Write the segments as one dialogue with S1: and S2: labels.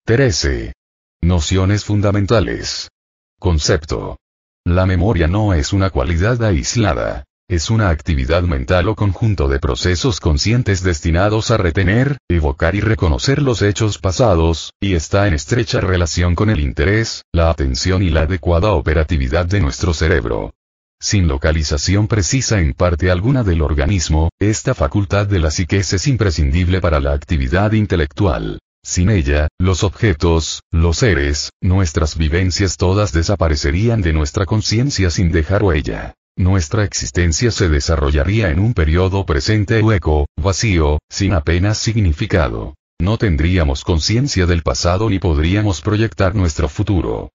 S1: 13. Nociones fundamentales. Concepto. La memoria no es una cualidad aislada. Es una actividad mental o conjunto de procesos conscientes destinados a retener, evocar y reconocer los hechos pasados, y está en estrecha relación con el interés, la atención y la adecuada operatividad de nuestro cerebro. Sin localización precisa en parte alguna del organismo, esta facultad de la psique es imprescindible para la actividad intelectual. Sin ella, los objetos, los seres, nuestras vivencias todas desaparecerían de nuestra conciencia sin dejar huella. Nuestra existencia se desarrollaría en un periodo presente hueco, vacío, sin apenas significado. No tendríamos conciencia del pasado ni podríamos proyectar nuestro futuro.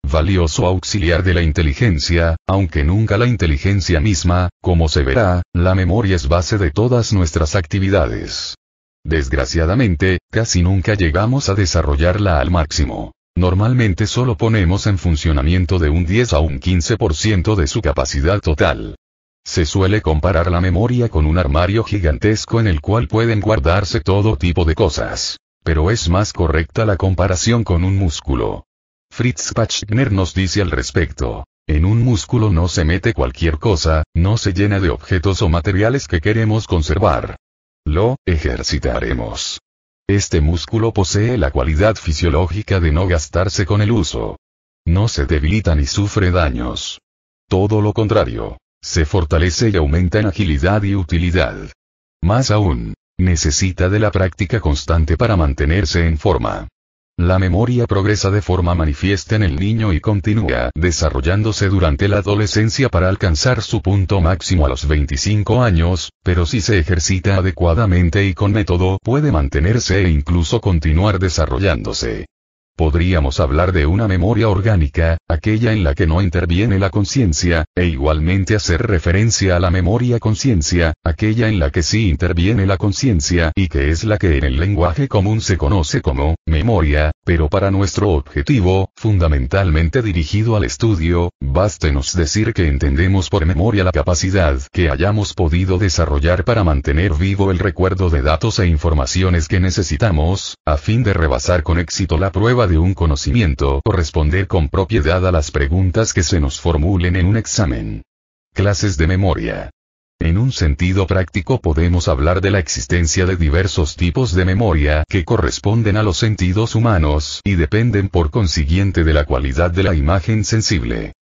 S1: Valioso auxiliar de la inteligencia, aunque nunca la inteligencia misma, como se verá, la memoria es base de todas nuestras actividades. Desgraciadamente, casi nunca llegamos a desarrollarla al máximo. Normalmente solo ponemos en funcionamiento de un 10 a un 15% de su capacidad total. Se suele comparar la memoria con un armario gigantesco en el cual pueden guardarse todo tipo de cosas. Pero es más correcta la comparación con un músculo. Fritz Pachner nos dice al respecto: en un músculo no se mete cualquier cosa, no se llena de objetos o materiales que queremos conservar. Lo ejercitaremos. Este músculo posee la cualidad fisiológica de no gastarse con el uso. No se debilita ni sufre daños. Todo lo contrario, se fortalece y aumenta en agilidad y utilidad. Más aún, necesita de la práctica constante para mantenerse en forma. La memoria progresa de forma manifiesta en el niño y continúa desarrollándose durante la adolescencia para alcanzar su punto máximo a los 25 años, pero si se ejercita adecuadamente y con método puede mantenerse e incluso continuar desarrollándose. Podríamos hablar de una memoria orgánica, aquella en la que no interviene la conciencia, e igualmente hacer referencia a la memoria conciencia, aquella en la que sí interviene la conciencia y que es la que en el lenguaje común se conoce como memoria, pero para nuestro objetivo, fundamentalmente dirigido al estudio, bástenos decir que entendemos por memoria la capacidad que hayamos podido desarrollar para mantener vivo el recuerdo de datos e informaciones que necesitamos, a fin de rebasar con éxito la prueba de un conocimiento o responder con propiedad a las preguntas que se nos formulen en un examen. Clases de memoria. En un sentido práctico podemos hablar de la existencia de diversos tipos de memoria que corresponden a los sentidos humanos y dependen por consiguiente de la cualidad de la imagen sensible.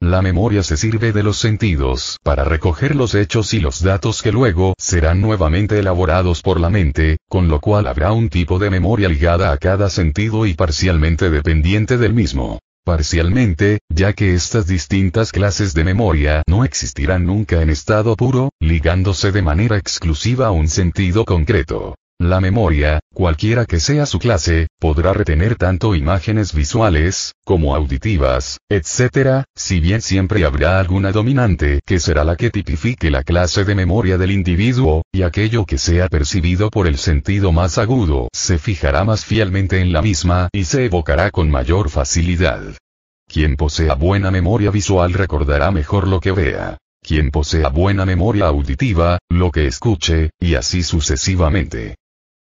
S1: La memoria se sirve de los sentidos para recoger los hechos y los datos que luego serán nuevamente elaborados por la mente, con lo cual habrá un tipo de memoria ligada a cada sentido y parcialmente dependiente del mismo. Parcialmente, ya que estas distintas clases de memoria no existirán nunca en estado puro, ligándose de manera exclusiva a un sentido concreto. La memoria, cualquiera que sea su clase, podrá retener tanto imágenes visuales, como auditivas, etc., si bien siempre habrá alguna dominante que será la que tipifique la clase de memoria del individuo, y aquello que sea percibido por el sentido más agudo se fijará más fielmente en la misma y se evocará con mayor facilidad. Quien posea buena memoria visual recordará mejor lo que vea. Quien posea buena memoria auditiva, lo que escuche, y así sucesivamente.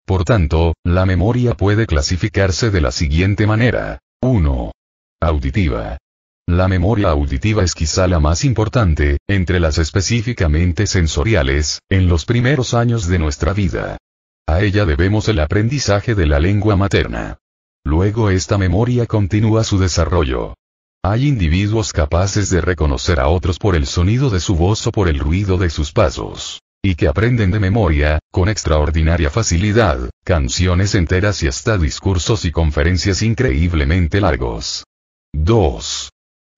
S1: Por tanto, la memoria puede clasificarse de la siguiente manera. 1. Auditiva. La memoria auditiva es quizá la más importante, entre las específicamente sensoriales, en los primeros años de nuestra vida. A ella debemos el aprendizaje de la lengua materna. Luego esta memoria continúa su desarrollo. Hay individuos capaces de reconocer a otros por el sonido de su voz o por el ruido de sus pasos. Y que aprenden de memoria, con extraordinaria facilidad, canciones enteras y hasta discursos y conferencias increíblemente largos. 2.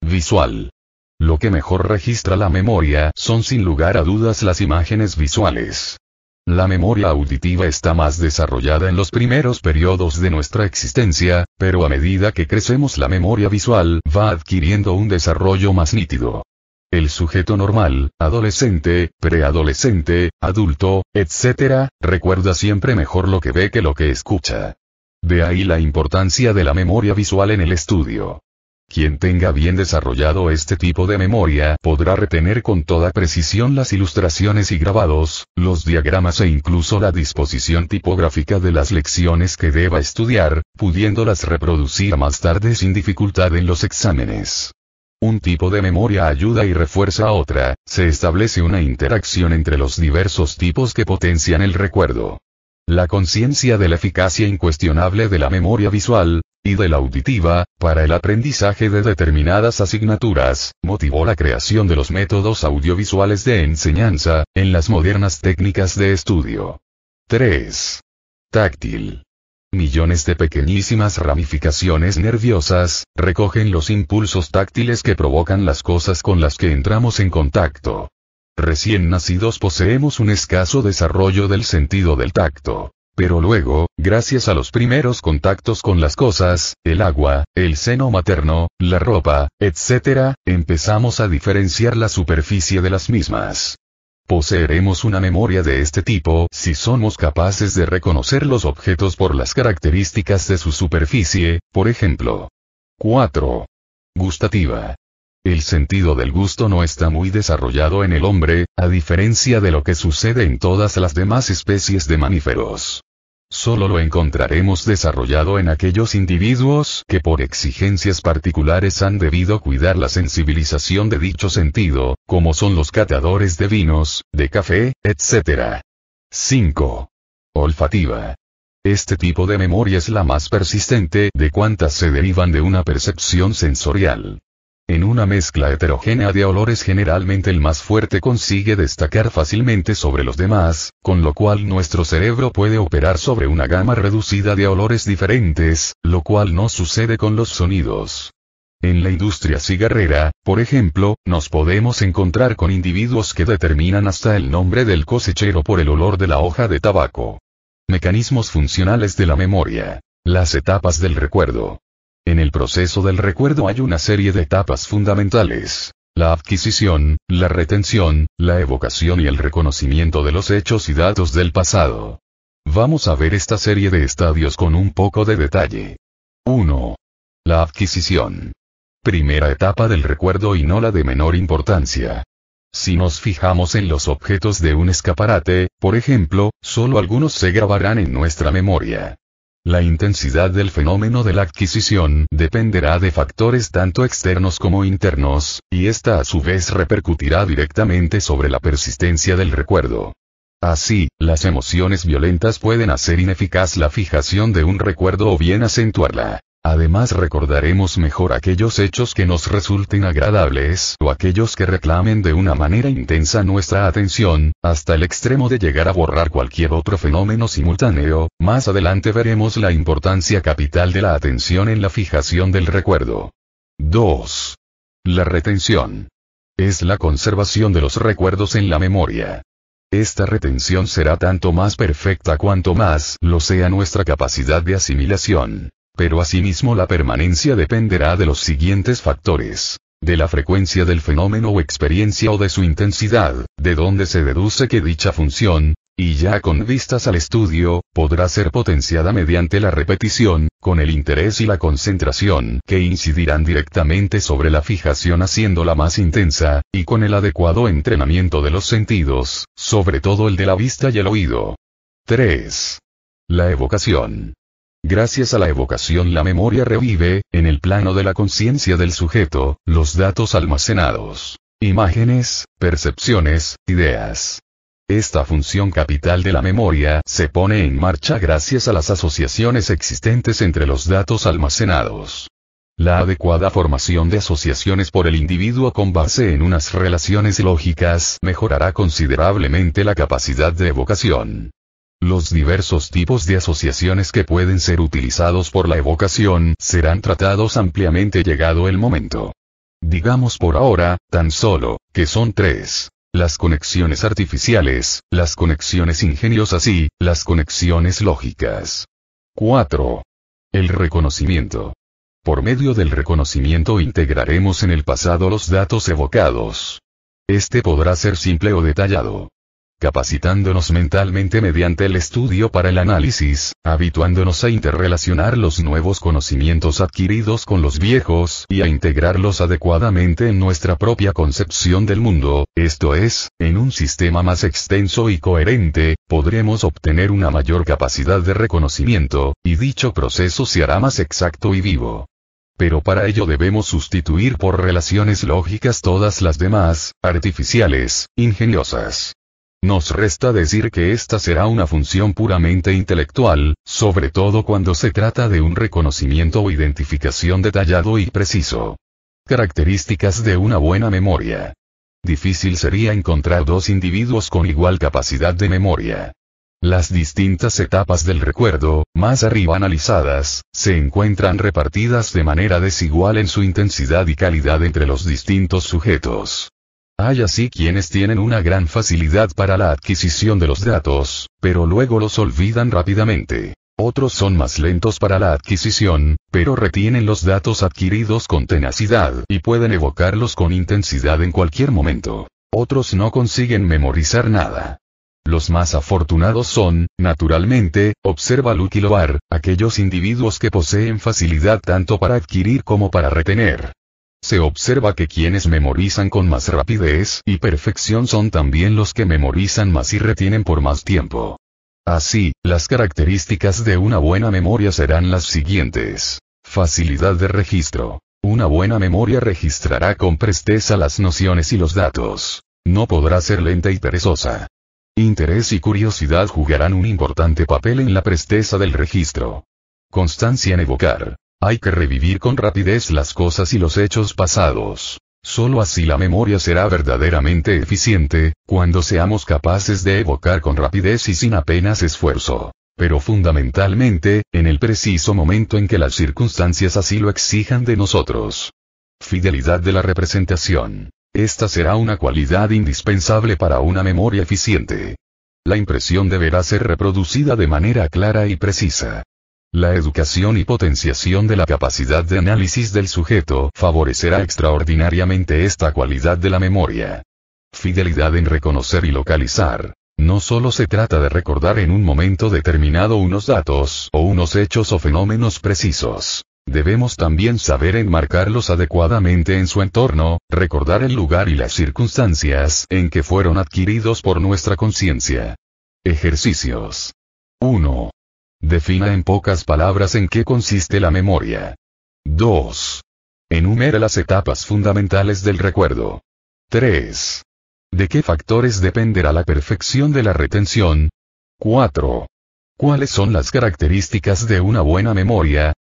S1: Visual. Lo que mejor registra la memoria son sin lugar a dudas las imágenes visuales. La memoria auditiva está más desarrollada en los primeros periodos de nuestra existencia, pero a medida que crecemos la memoria visual va adquiriendo un desarrollo más nítido. El sujeto normal, adolescente, preadolescente, adulto, etc., recuerda siempre mejor lo que ve que lo que escucha. De ahí la importancia de la memoria visual en el estudio. Quien tenga bien desarrollado este tipo de memoria podrá retener con toda precisión las ilustraciones y grabados, los diagramas e incluso la disposición tipográfica de las lecciones que deba estudiar, pudiéndolas reproducir más tarde sin dificultad en los exámenes. Un tipo de memoria ayuda y refuerza a otra, se establece una interacción entre los diversos tipos que potencian el recuerdo. La conciencia de la eficacia incuestionable de la memoria visual, y de la auditiva, para el aprendizaje de determinadas asignaturas, motivó la creación de los métodos audiovisuales de enseñanza, en las modernas técnicas de estudio. 3. Táctil. Millones de pequeñísimas ramificaciones nerviosas, recogen los impulsos táctiles que provocan las cosas con las que entramos en contacto. Recién nacidos poseemos un escaso desarrollo del sentido del tacto. Pero luego, gracias a los primeros contactos con las cosas, el agua, el seno materno, la ropa, etc., empezamos a diferenciar la superficie de las mismas. Poseeremos una memoria de este tipo si somos capaces de reconocer los objetos por las características de su superficie, por ejemplo. 4. Gustativa. El sentido del gusto no está muy desarrollado en el hombre, a diferencia de lo que sucede en todas las demás especies de mamíferos. Solo lo encontraremos desarrollado en aquellos individuos que por exigencias particulares han debido cuidar la sensibilización de dicho sentido, como son los catadores de vinos, de café, etc. 5. Olfativa. Este tipo de memoria es la más persistente de cuantas se derivan de una percepción sensorial. En una mezcla heterogénea de olores generalmente el más fuerte consigue destacar fácilmente sobre los demás, con lo cual nuestro cerebro puede operar sobre una gama reducida de olores diferentes, lo cual no sucede con los sonidos. En la industria cigarrera, por ejemplo, nos podemos encontrar con individuos que determinan hasta el nombre del cosechero por el olor de la hoja de tabaco. Mecanismos funcionales de la memoria. Las etapas del recuerdo. En el proceso del recuerdo hay una serie de etapas fundamentales: la adquisición, la retención, la evocación y el reconocimiento de los hechos y datos del pasado. Vamos a ver esta serie de estadios con un poco de detalle. 1. La adquisición. Primera etapa del recuerdo y no la de menor importancia. Si nos fijamos en los objetos de un escaparate, por ejemplo, solo algunos se grabarán en nuestra memoria. La intensidad del fenómeno de la adquisición dependerá de factores tanto externos como internos, y esta a su vez repercutirá directamente sobre la persistencia del recuerdo. Así, las emociones violentas pueden hacer ineficaz la fijación de un recuerdo o bien acentuarla. Además recordaremos mejor aquellos hechos que nos resulten agradables o aquellos que reclamen de una manera intensa nuestra atención, hasta el extremo de llegar a borrar cualquier otro fenómeno simultáneo. Más adelante veremos la importancia capital de la atención en la fijación del recuerdo. 2. La retención. Es la conservación de los recuerdos en la memoria. Esta retención será tanto más perfecta cuanto más lo sea nuestra capacidad de asimilación. Pero asimismo la permanencia dependerá de los siguientes factores: de la frecuencia del fenómeno o experiencia o de su intensidad, de donde se deduce que dicha función, y ya con vistas al estudio, podrá ser potenciada mediante la repetición, con el interés y la concentración que incidirán directamente sobre la fijación haciéndola más intensa, y con el adecuado entrenamiento de los sentidos, sobre todo el de la vista y el oído. 3. La evocación. Gracias a la evocación la memoria revive, en el plano de la conciencia del sujeto, los datos almacenados. Imágenes, percepciones, ideas. Esta función capital de la memoria se pone en marcha gracias a las asociaciones existentes entre los datos almacenados. La adecuada formación de asociaciones por el individuo con base en unas relaciones lógicas mejorará considerablemente la capacidad de evocación. Los diversos tipos de asociaciones que pueden ser utilizados por la evocación serán tratados ampliamente llegado el momento. Digamos por ahora, tan solo, que son 3. Las conexiones artificiales, las conexiones ingeniosas y las conexiones lógicas. 4. El reconocimiento. Por medio del reconocimiento integraremos en el pasado los datos evocados. Este podrá ser simple o detallado. capacitándonos mentalmente mediante el estudio para el análisis, habituándonos a interrelacionar los nuevos conocimientos adquiridos con los viejos y a integrarlos adecuadamente en nuestra propia concepción del mundo, esto es, en un sistema más extenso y coherente, podremos obtener una mayor capacidad de reconocimiento, y dicho proceso se hará más exacto y vivo. Pero para ello debemos sustituir por relaciones lógicas todas las demás, artificiales, ingeniosas. Nos resta decir que esta será una función puramente intelectual, sobre todo cuando se trata de un reconocimiento o identificación detallado y preciso. Características de una buena memoria. Difícil sería encontrar dos individuos con igual capacidad de memoria. Las distintas etapas del recuerdo, más arriba analizadas, se encuentran repartidas de manera desigual en su intensidad y calidad entre los distintos sujetos. Hay así quienes tienen una gran facilidad para la adquisición de los datos, pero luego los olvidan rápidamente. Otros son más lentos para la adquisición, pero retienen los datos adquiridos con tenacidad y pueden evocarlos con intensidad en cualquier momento. Otros no consiguen memorizar nada. Los más afortunados son, naturalmente, observa Lucky Loar, aquellos individuos que poseen facilidad tanto para adquirir como para retener. Se observa que quienes memorizan con más rapidez y perfección son también los que memorizan más y retienen por más tiempo. Así, las características de una buena memoria serán las siguientes. Facilidad de registro. Una buena memoria registrará con presteza las nociones y los datos. No podrá ser lenta y perezosa. Interés y curiosidad jugarán un importante papel en la presteza del registro. Constancia en evocar. Hay que revivir con rapidez las cosas y los hechos pasados. Solo así la memoria será verdaderamente eficiente, cuando seamos capaces de evocar con rapidez y sin apenas esfuerzo. Pero fundamentalmente, en el preciso momento en que las circunstancias así lo exijan de nosotros. Fidelidad de la representación. Esta será una cualidad indispensable para una memoria eficiente. La impresión deberá ser reproducida de manera clara y precisa. La educación y potenciación de la capacidad de análisis del sujeto favorecerá extraordinariamente esta cualidad de la memoria. Fidelidad en reconocer y localizar. No solo se trata de recordar en un momento determinado unos datos o unos hechos o fenómenos precisos. Debemos también saber enmarcarlos adecuadamente en su entorno, recordar el lugar y las circunstancias en que fueron adquiridos por nuestra conciencia. Ejercicios. 1. Defina en pocas palabras en qué consiste la memoria. 2. Enumera las etapas fundamentales del recuerdo. 3. ¿De qué factores dependerá la perfección de la retención? 4. ¿Cuáles son las características de una buena memoria?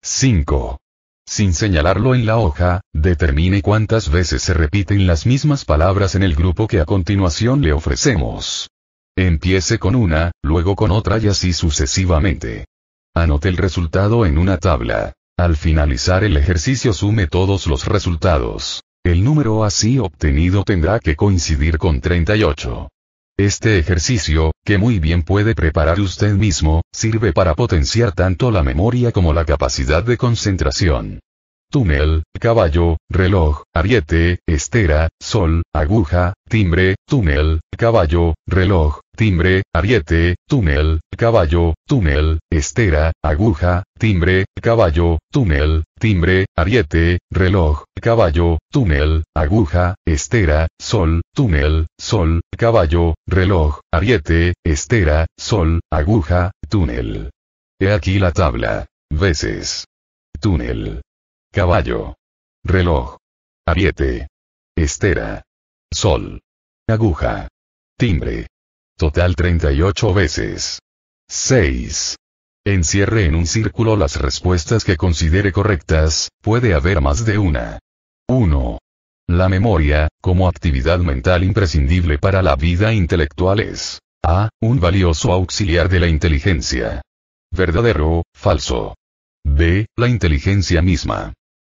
S1: 5. Sin señalarlo en la hoja, determine cuántas veces se repiten las mismas palabras en el grupo que a continuación le ofrecemos. Empiece con una, luego con otra y así sucesivamente. Anote el resultado en una tabla. Al finalizar el ejercicio sume todos los resultados. El número así obtenido tendrá que coincidir con 38. Este ejercicio, que muy bien puede preparar usted mismo, sirve para potenciar tanto la memoria como la capacidad de concentración. Túnel, caballo, reloj, ariete, estera, sol, aguja, timbre, túnel, caballo, reloj, timbre, ariete, túnel, caballo, túnel, estera, aguja, timbre, caballo, túnel, timbre, ariete, reloj, caballo, túnel, aguja, estera, sol, túnel, sol, caballo, reloj, ariete, estera, sol, aguja, túnel. He aquí la tabla. Veces. Túnel. Caballo. Reloj. Ariete. Estera. Sol. Aguja. Timbre. Total 38 veces. 6. Encierre en un círculo las respuestas que considere correctas, puede haber más de una. 1. La memoria, como actividad mental imprescindible para la vida intelectual es A. Un valioso auxiliar de la inteligencia. ¿Verdadero, falso? B. La inteligencia misma.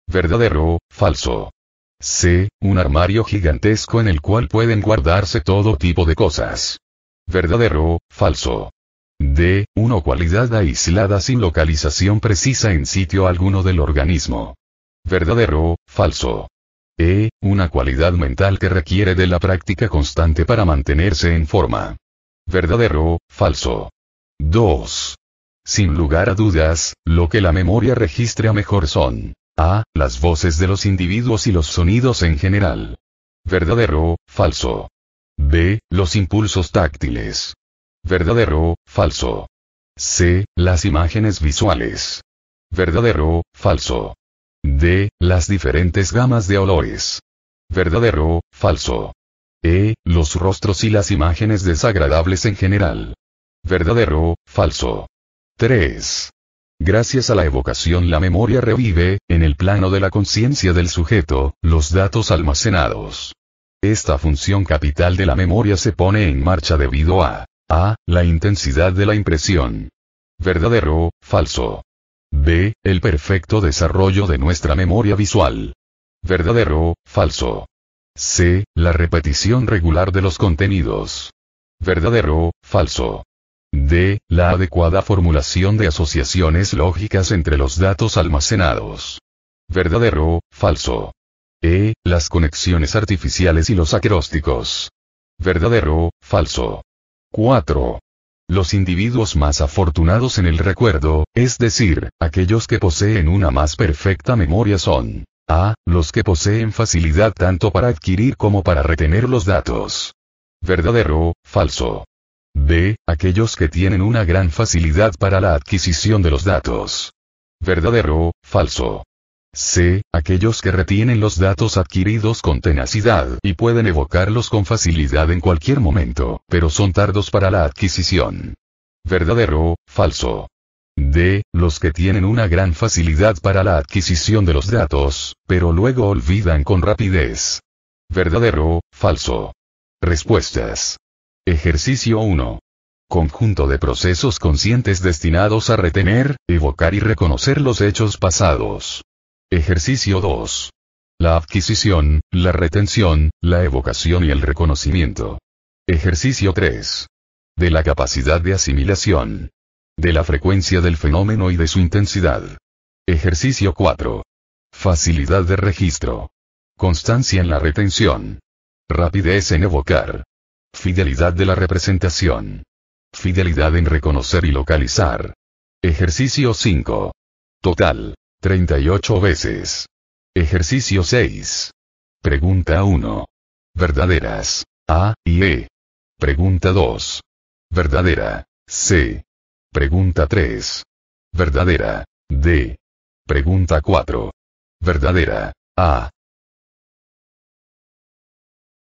S1: ¿Verdadero, falso? C. Un armario gigantesco en el cual pueden guardarse todo tipo de cosas. ¿Verdadero, falso? D. Una cualidad aislada sin localización precisa en sitio alguno del organismo. ¿Verdadero, falso? Una cualidad mental que requiere de la práctica constante para mantenerse en forma. ¿Verdadero, falso? 2. Sin lugar a dudas, lo que la memoria registra mejor son A. Las voces de los individuos y los sonidos en general. ¿Verdadero, falso? B. Los impulsos táctiles. ¿Verdadero, falso? C. Las imágenes visuales. ¿Verdadero, falso? D. Las diferentes gamas de olores. ¿Verdadero, falso? Los rostros y las imágenes desagradables en general. ¿Verdadero, falso? 3. Gracias a la evocación la memoria revive, en el plano de la conciencia del sujeto, los datos almacenados. Esta función capital de la memoria se pone en marcha debido a la intensidad de la impresión. ¿Verdadero, falso? B. El perfecto desarrollo de nuestra memoria visual. ¿Verdadero, falso? C. La repetición regular de los contenidos. ¿Verdadero, falso? D. La adecuada formulación de asociaciones lógicas entre los datos almacenados. ¿Verdadero, falso? Las conexiones artificiales y los acrósticos. ¿Verdadero, falso? 4. Los individuos más afortunados en el recuerdo, es decir, aquellos que poseen una más perfecta memoria son A. Los que poseen facilidad tanto para adquirir como para retener los datos. ¿Verdadero, falso? B. Aquellos que tienen una gran facilidad para la adquisición de los datos. ¿Verdadero, falso? C. Aquellos que retienen los datos adquiridos con tenacidad y pueden evocarlos con facilidad en cualquier momento, pero son tardos para la adquisición. ¿Verdadero, falso? D. Los que tienen una gran facilidad para la adquisición de los datos, pero luego olvidan con rapidez. ¿Verdadero, falso? Respuestas. Ejercicio 1. Conjunto de procesos conscientes destinados a retener, evocar y reconocer los hechos pasados. Ejercicio 2. La adquisición, la retención, la evocación y el reconocimiento. Ejercicio 3. De la capacidad de asimilación. De la frecuencia del fenómeno y de su intensidad. Ejercicio 4. Facilidad de registro. Constancia en la retención. Rapidez en evocar. Fidelidad de la representación. Fidelidad en reconocer y localizar. Ejercicio 5. Total. 38 veces. Ejercicio 6. Pregunta 1. Verdaderas. A y E. Pregunta 2. Verdadera. C. Pregunta 3. Verdadera. D. Pregunta 4. Verdadera. A.